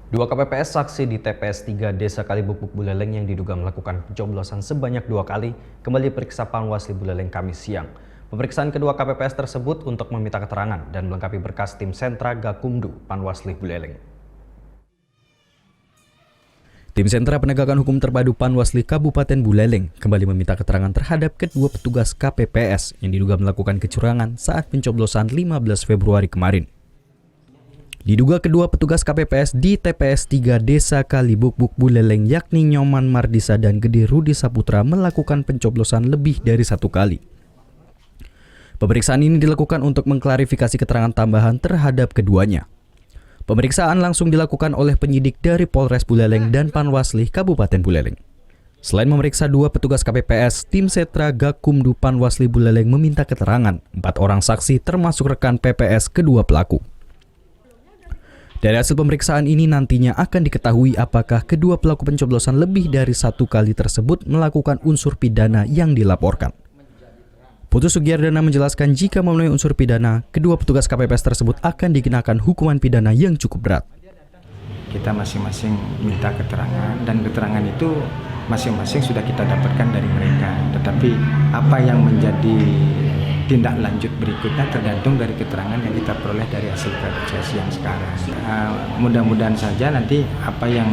Dua KPPS saksi di TPS 3 Desa Kalibukbuk Buleleng yang diduga melakukan pencoblosan sebanyak 2 kali kembali diperiksa Panwasli Buleleng Kamis siang. Pemeriksaan kedua KPPS tersebut untuk meminta keterangan dan melengkapi berkas tim Sentra Gakumdu Panwasli Buleleng. Tim Sentra Penegakan Hukum Terpadu Panwasli Kabupaten Buleleng kembali meminta keterangan terhadap kedua petugas KPPS yang diduga melakukan kecurangan saat pencoblosan 15 Februari kemarin. Diduga kedua petugas KPPS di TPS 3 Desa Kalibukbuk Buleleng yakni Nyoman Mardisa dan Gede Rudi Saputra melakukan pencoblosan lebih dari 1 kali. Pemeriksaan ini dilakukan untuk mengklarifikasi keterangan tambahan terhadap keduanya. Pemeriksaan langsung dilakukan oleh penyidik dari Polres Buleleng dan Panwasli Kabupaten Buleleng. Selain memeriksa dua petugas KPPS, tim Sentra Gakumdu Panwasli Buleleng meminta keterangan 4 orang saksi termasuk rekan PPS kedua pelaku. Dari hasil pemeriksaan ini nantinya akan diketahui apakah kedua pelaku pencoblosan lebih dari 1 kali tersebut melakukan unsur pidana yang dilaporkan. Putu Sugiardana menjelaskan jika memenuhi unsur pidana, kedua petugas KPPS tersebut akan dikenakan hukuman pidana yang cukup berat. Kita masing-masing minta keterangan dan keterangan itu masing-masing sudah kita dapatkan dari mereka. Tetapi apa yang menjadi tindak lanjut berikutnya tergantung dari keterangan yang kita peroleh dari hasil klarifikasi yang sekarang. Mudah-mudahan saja nanti apa yang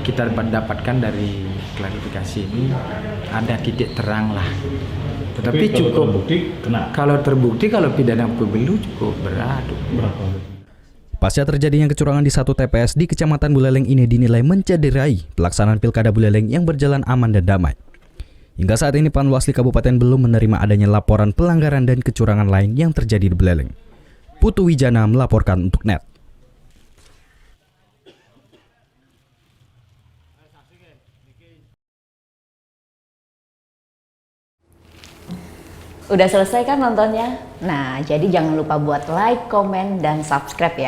kita dapatkan dari klarifikasi ini ada titik terang lah. Tetapi cukup kalau terbukti kalau pidana pemilu cukup berat. Pasca terjadinya kecurangan di satu TPS di Kecamatan Buleleng ini dinilai mencederai pelaksanaan Pilkada Buleleng yang berjalan aman dan damai. Hingga saat ini Panwasli Kabupaten belum menerima adanya laporan pelanggaran dan kecurangan lain yang terjadi di Buleleng. Putu Wijana melaporkan untuk NET. Udah selesai kan nontonnya? Nah, jadi jangan lupa buat like, komen, dan subscribe ya.